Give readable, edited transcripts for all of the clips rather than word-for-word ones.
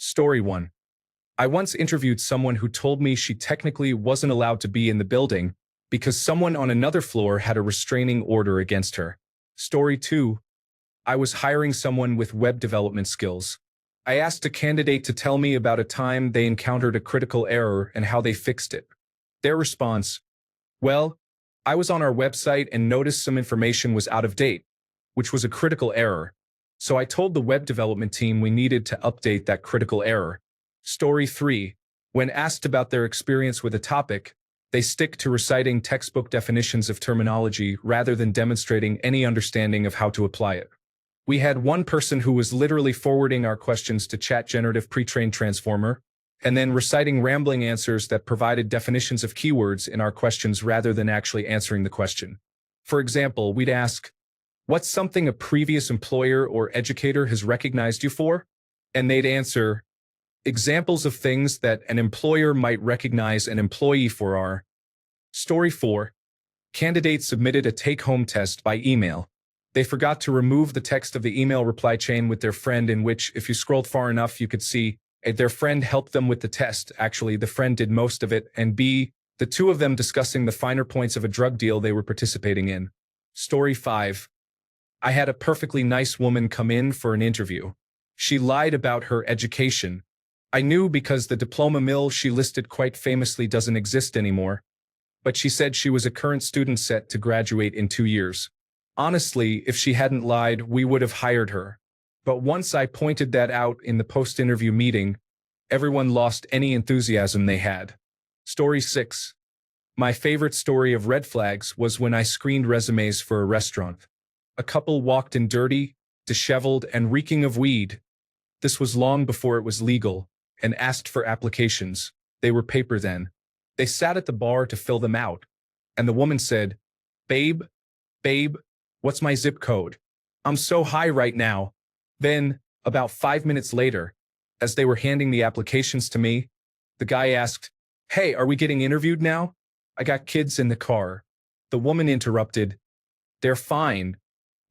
Story 1. I once interviewed someone who told me she technically wasn't allowed to be in the building because someone on another floor had a restraining order against her. Story 2. I was hiring someone with web development skills. I asked a candidate to tell me about a time they encountered a critical error and how they fixed it. Their response: well, I was on our website and noticed some information was out of date, which was a critical error. So I told the web development team we needed to update that critical error. Story 3. When asked about their experience with a topic, they stick to reciting textbook definitions of terminology rather than demonstrating any understanding of how to apply it. We had one person who was literally forwarding our questions to Chat Generative Pre-trained Transformer, and then reciting rambling answers that provided definitions of keywords in our questions rather than actually answering the question. For example, we'd ask, "What's something a previous employer or educator has recognized you for?" And they'd answer, "Examples of things that an employer might recognize an employee for are." Story 4. Candidates submitted a take-home test by email. They forgot to remove the text of the email reply chain with their friend, in which, if you scrolled far enough, you could see A, their friend helped them with the test. Actually, the friend did most of it, and B, the two of them discussing the finer points of a drug deal they were participating in. Story 5. I had a perfectly nice woman come in for an interview. She lied about her education. I knew because the diploma mill she listed quite famously doesn't exist anymore, but she said she was a current student set to graduate in 2 years. Honestly, if she hadn't lied, we would have hired her. But once I pointed that out in the post-interview meeting, everyone lost any enthusiasm they had. Story 6. My favorite story of red flags was when I screened resumes for a restaurant. A couple walked in dirty, disheveled, and reeking of weed. This was long before it was legal, and asked for applications. They were paper then. They sat at the bar to fill them out, and the woman said, Babe, what's my zip code? I'm so high right now." Then, about 5 minutes later, as they were handing the applications to me, the guy asked, "Hey, are we getting interviewed now? I got kids in the car." The woman interrupted, "They're fine.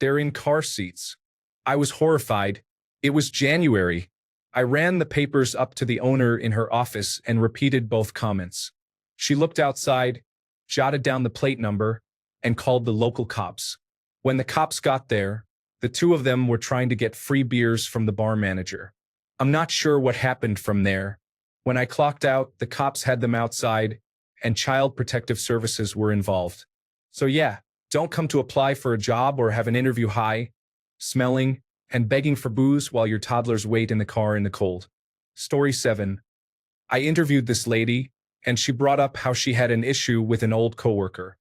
They're in car seats." I was horrified. It was January. I ran the papers up to the owner in her office and repeated both comments. She looked outside, jotted down the plate number, and called the local cops. When the cops got there, the two of them were trying to get free beers from the bar manager. I'm not sure what happened from there. When I clocked out, the cops had them outside, and Child Protective Services were involved. So yeah, don't come to apply for a job or have an interview high, smelling, and begging for booze while your toddlers wait in the car in the cold. Story 7. I interviewed this lady, and she brought up how she had an issue with an old coworker.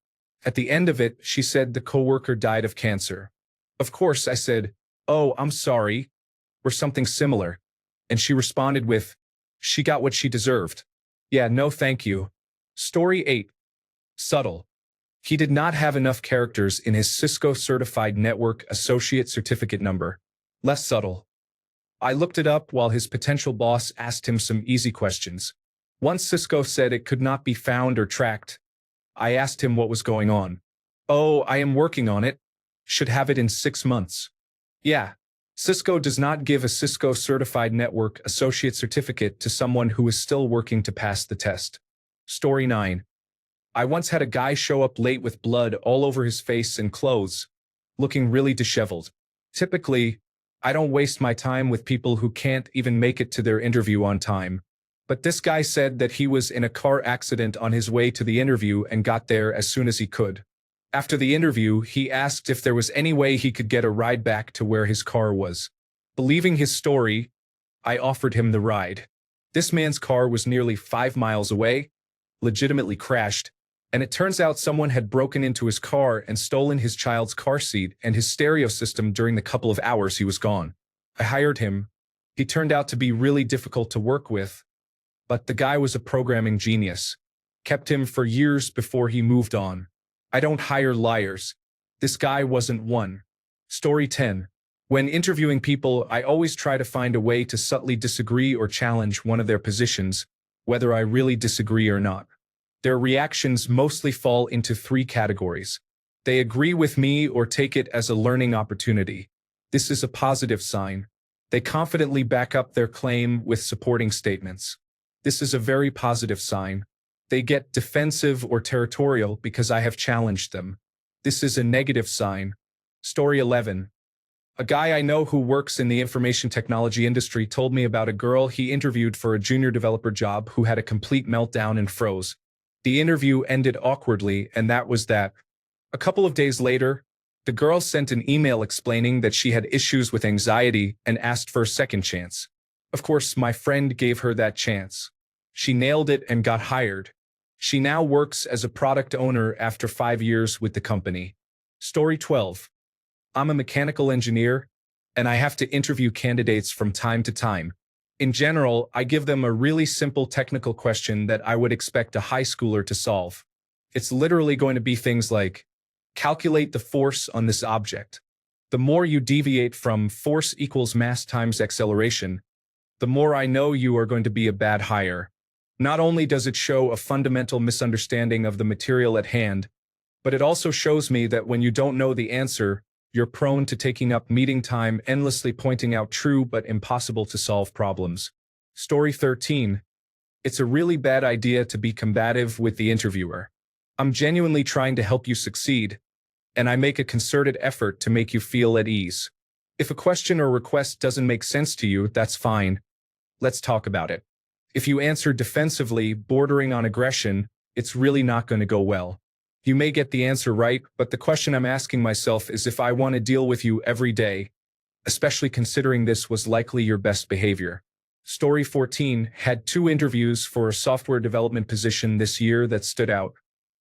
At the end of it, she said the coworker died of cancer. Of course, I said, "Oh, I'm sorry," or something similar. And she responded with, "She got what she deserved." Yeah, no thank you. Story 8. Subtle. He did not have enough characters in his Cisco Certified Network Associate Certificate number. Less subtle. I looked it up while his potential boss asked him some easy questions. Once Cisco said it could not be found or tracked, I asked him what was going on. "Oh, I am working on it. Should have it in 6 months." Yeah, Cisco does not give a Cisco Certified Network Associate Certificate to someone who is still working to pass the test. Story 9. I once had a guy show up late with blood all over his face and clothes, looking really disheveled. Typically, I don't waste my time with people who can't even make it to their interview on time. But this guy said that he was in a car accident on his way to the interview and got there as soon as he could. After the interview, he asked if there was any way he could get a ride back to where his car was. Believing his story, I offered him the ride. This man's car was nearly 5 miles away, legitimately crashed, and it turns out someone had broken into his car and stolen his child's car seat and his stereo system during the couple of hours he was gone. I hired him. He turned out to be really difficult to work with, but the guy was a programming genius. Kept him for years before he moved on. I don't hire liars. This guy wasn't one. Story 10. When interviewing people, I always try to find a way to subtly disagree or challenge one of their positions, whether I really disagree or not. Their reactions mostly fall into 3 categories. They agree with me or take it as a learning opportunity. This is a positive sign. They confidently back up their claim with supporting statements. This is a very positive sign. They get defensive or territorial because I have challenged them. This is a negative sign. Story 11. A guy I know who works in the information technology industry told me about a girl he interviewed for a junior developer job who had a complete meltdown and froze. The interview ended awkwardly, and that was that. A couple of days later, the girl sent an email explaining that she had issues with anxiety and asked for a second chance. Of course, my friend gave her that chance. She nailed it and got hired. She now works as a product owner after 5 years with the company. Story 12. I'm a mechanical engineer, and I have to interview candidates from time to time. In general, I give them a really simple technical question that I would expect a high schooler to solve. It's literally going to be things like, calculate the force on this object. The more you deviate from force equals mass times acceleration, the more I know you are going to be a bad hire. Not only does it show a fundamental misunderstanding of the material at hand, but it also shows me that when you don't know the answer, you're prone to taking up meeting time endlessly pointing out true but impossible to solve problems. Story 13. It's a really bad idea to be combative with the interviewer. I'm genuinely trying to help you succeed, and I make a concerted effort to make you feel at ease. If a question or request doesn't make sense to you, that's fine. Let's talk about it. If you answer defensively, bordering on aggression, it's really not going to go well. You may get the answer right, but the question I'm asking myself is if I want to deal with you every day, especially considering this was likely your best behavior. Story 14 had 2 interviews for a software development position this year that stood out.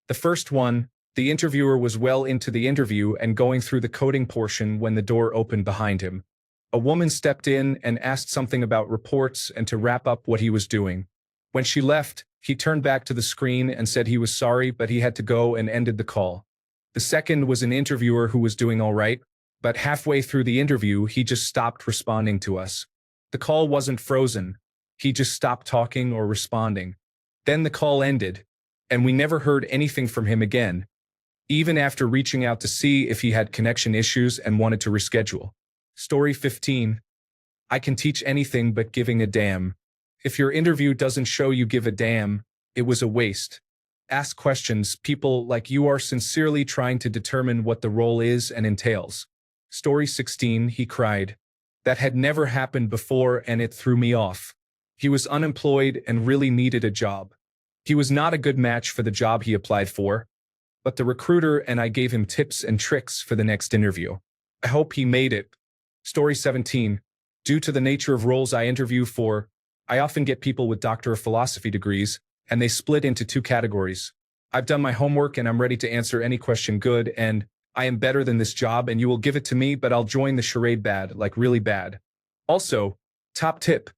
The first one, the interviewer was well into the interview and going through the coding portion when the door opened behind him. A woman stepped in and asked something about reports and to wrap up what he was doing. When she left, he turned back to the screen and said he was sorry, but he had to go and ended the call. The second was an interviewer who was doing all right, but halfway through the interview, he just stopped responding to us. The call wasn't frozen. He just stopped talking or responding. Then the call ended, and we never heard anything from him again, even after reaching out to see if he had connection issues and wanted to reschedule. Story 15. I can teach anything but giving a damn. If your interview doesn't show you give a damn, it was a waste. Ask questions, people like you are sincerely trying to determine what the role is and entails. Story 16, he cried. That had never happened before and it threw me off. He was unemployed and really needed a job. He was not a good match for the job he applied for, but the recruiter and I gave him tips and tricks for the next interview. I hope he made it. Story 17. Due to the nature of roles I interview for, I often get people with Doctor of Philosophy degrees, and they split into 2 categories. I've done my homework and I'm ready to answer any question good, and I am better than this job and you will give it to me, but I'll join the charade bad, like really bad. Also, top tip.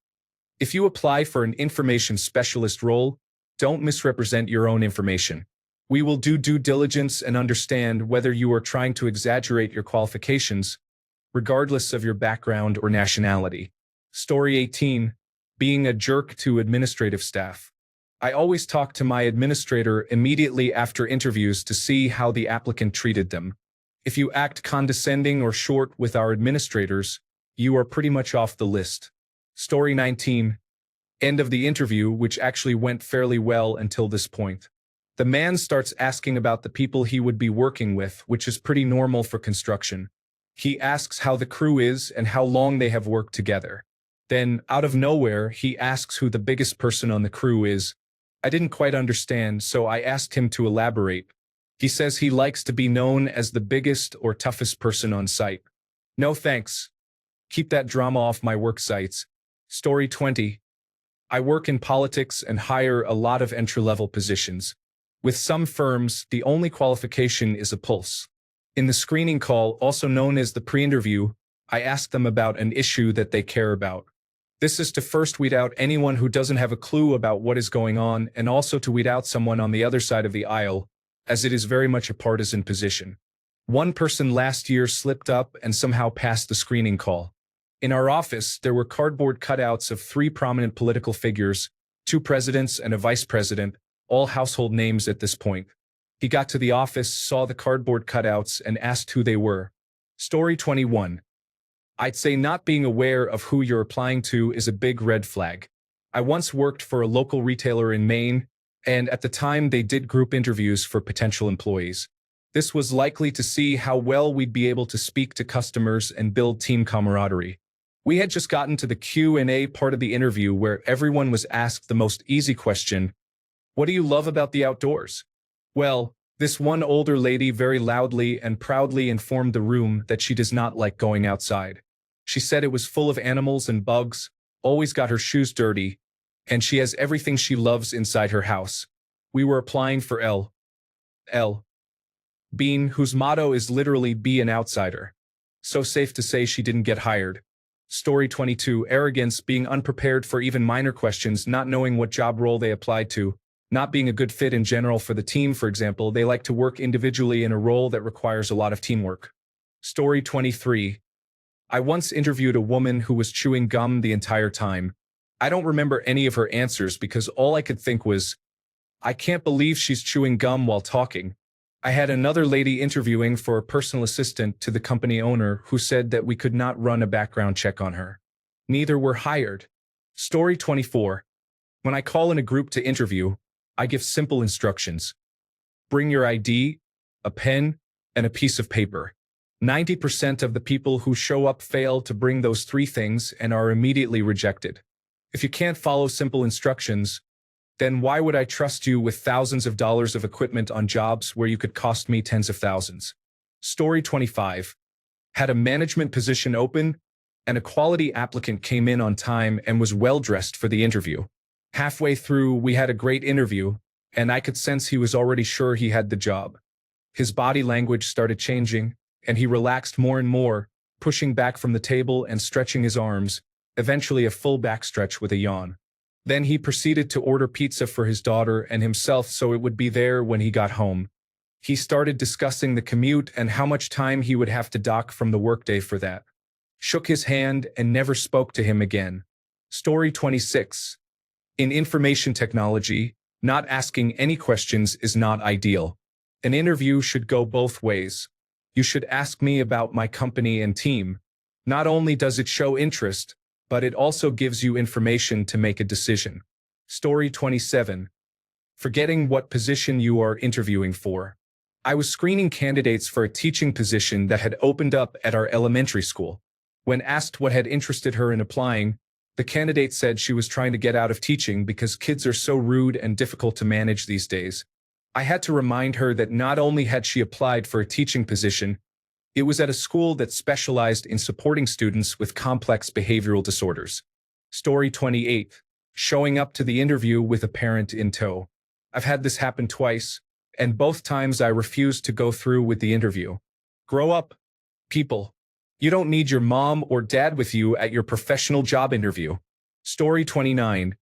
If you apply for an information specialist role, don't misrepresent your own information. We will do due diligence and understand whether you are trying to exaggerate your qualifications, regardless of your background or nationality. Story 18. Being a jerk to administrative staff. I always talk to my administrator immediately after interviews to see how the applicant treated them. If you act condescending or short with our administrators, you are pretty much off the list. Story 19. End of the interview, which actually went fairly well until this point. The man starts asking about the people he would be working with, which is pretty normal for construction. He asks how the crew is and how long they have worked together. Then, out of nowhere, he asks who the biggest person on the crew is. I didn't quite understand, so I asked him to elaborate. He says he likes to be known as the biggest or toughest person on site. No thanks. Keep that drama off my work sites. Story 20. I work in politics and hire a lot of entry-level positions. With some firms, the only qualification is a pulse. In the screening call, also known as the pre-interview, I ask them about an issue that they care about. This is to first weed out anyone who doesn't have a clue about what is going on and also to weed out someone on the other side of the aisle, as it is very much a partisan position. One person last year slipped up and somehow passed the screening call. In our office, there were cardboard cutouts of 3 prominent political figures, 2 presidents and a vice president, all household names at this point. He got to the office, saw the cardboard cutouts, and asked who they were. Story 21. I'd say not being aware of who you're applying to is a big red flag. I once worked for a local retailer in Maine, and at the time they did group interviews for potential employees. This was likely to see how well we'd be able to speak to customers and build team camaraderie. We had just gotten to the Q&A part of the interview where everyone was asked the most easy question, "What do you love about the outdoors?" Well, this one older lady very loudly and proudly informed the room that she does not like going outside. She said it was full of animals and bugs, always got her shoes dirty, and she has everything she loves inside her house. We were applying for L. Bean, whose motto is literally be an outsider. So safe to say she didn't get hired. Story 22, arrogance, being unprepared for even minor questions, not knowing what job role they applied to, not being a good fit in general for the team, for example, they like to work individually in a role that requires a lot of teamwork. Story 23, I once interviewed a woman who was chewing gum the entire time. I don't remember any of her answers because all I could think was, I can't believe she's chewing gum while talking. I had another lady interviewing for a personal assistant to the company owner who said that we could not run a background check on her. Neither were hired. Story 24. When I call in a group to interview, I give simple instructions. Bring your ID, a pen, and a piece of paper. 90% of the people who show up fail to bring those three things and are immediately rejected. If you can't follow simple instructions, then why would I trust you with thousands of dollars of equipment on jobs where you could cost me tens of thousands? Story 25. Had a management position open, and a quality applicant came in on time and was well-dressed for the interview. Halfway through, we had a great interview, and I could sense he was already sure he had the job. His body language started changing, and he relaxed more and more, pushing back from the table and stretching his arms, eventually a full back stretch with a yawn. Then he proceeded to order pizza for his daughter and himself so it would be there when he got home. He started discussing the commute and how much time he would have to dock from the workday for that. Shook his hand and never spoke to him again. Story 26. In information technology, not asking any questions is not ideal. An interview should go both ways. You should ask me about my company and team. Not only does it show interest, but it also gives you information to make a decision. Story 27. Forgetting what position you are interviewing for. I was screening candidates for a teaching position that had opened up at our elementary school. When asked what had interested her in applying, the candidate said she was trying to get out of teaching because kids are so rude and difficult to manage these days. I had to remind her that not only had she applied for a teaching position, it was at a school that specialized in supporting students with complex behavioral disorders. Story 28. Showing up to the interview with a parent in tow. I've had this happen twice, and both times I refused to go through with the interview. Grow up, people. You don't need your mom or dad with you at your professional job interview. Story 29.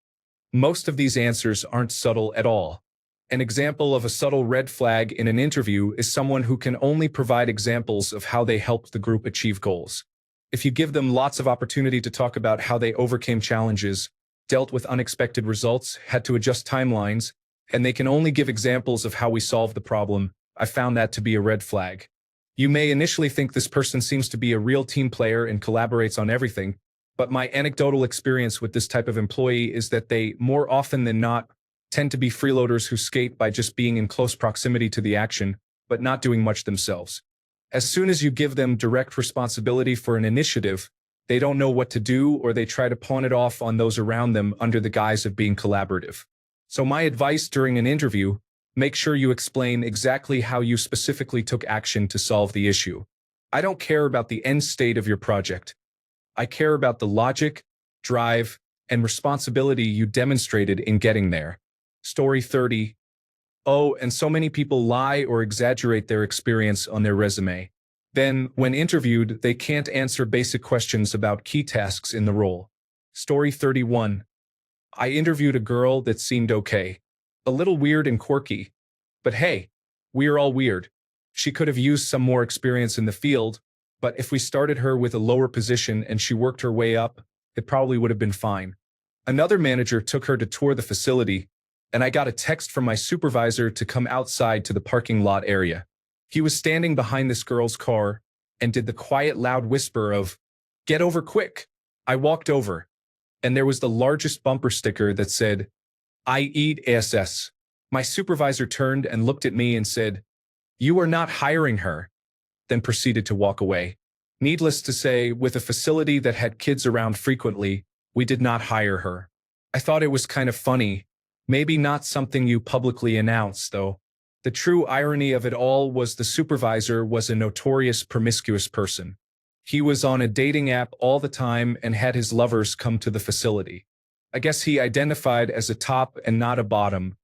Most of these answers aren't subtle at all. An example of a subtle red flag in an interview is someone who can only provide examples of how they helped the group achieve goals. If you give them lots of opportunity to talk about how they overcame challenges, dealt with unexpected results, had to adjust timelines, and they can only give examples of how we solved the problem, I found that to be a red flag. You may initially think this person seems to be a real team player and collaborates on everything, but my anecdotal experience with this type of employee is that they, more often than not, tend to be freeloaders who skate by just being in close proximity to the action, but not doing much themselves. As soon as you give them direct responsibility for an initiative, they don't know what to do or they try to pawn it off on those around them under the guise of being collaborative. So my advice during an interview, make sure you explain exactly how you specifically took action to solve the issue. I don't care about the end state of your project. I care about the logic, drive, and responsibility you demonstrated in getting there. Story 30. Oh, and so many people lie or exaggerate their experience on their resume. Then, when interviewed, they can't answer basic questions about key tasks in the role. Story 31. I interviewed a girl that seemed okay. A little weird and quirky. But hey, we're all weird. She could have used some more experience in the field, but if we started her with a lower position and she worked her way up, it probably would have been fine. Another manager took her to tour the facility, and I got a text from my supervisor to come outside to the parking lot area. He was standing behind this girl's car and did the quiet, loud whisper of, Get over quick. I walked over, and there was the largest bumper sticker that said, I eat ass. My supervisor turned and looked at me and said, You are not hiring her, then proceeded to walk away. Needless to say, with a facility that had kids around frequently, we did not hire her. I thought it was kind of funny. Maybe not something you publicly announce, though. The true irony of it all was the supervisor was a notorious promiscuous person. He was on a dating app all the time and had his lovers come to the facility. I guess he identified as a top and not a bottom,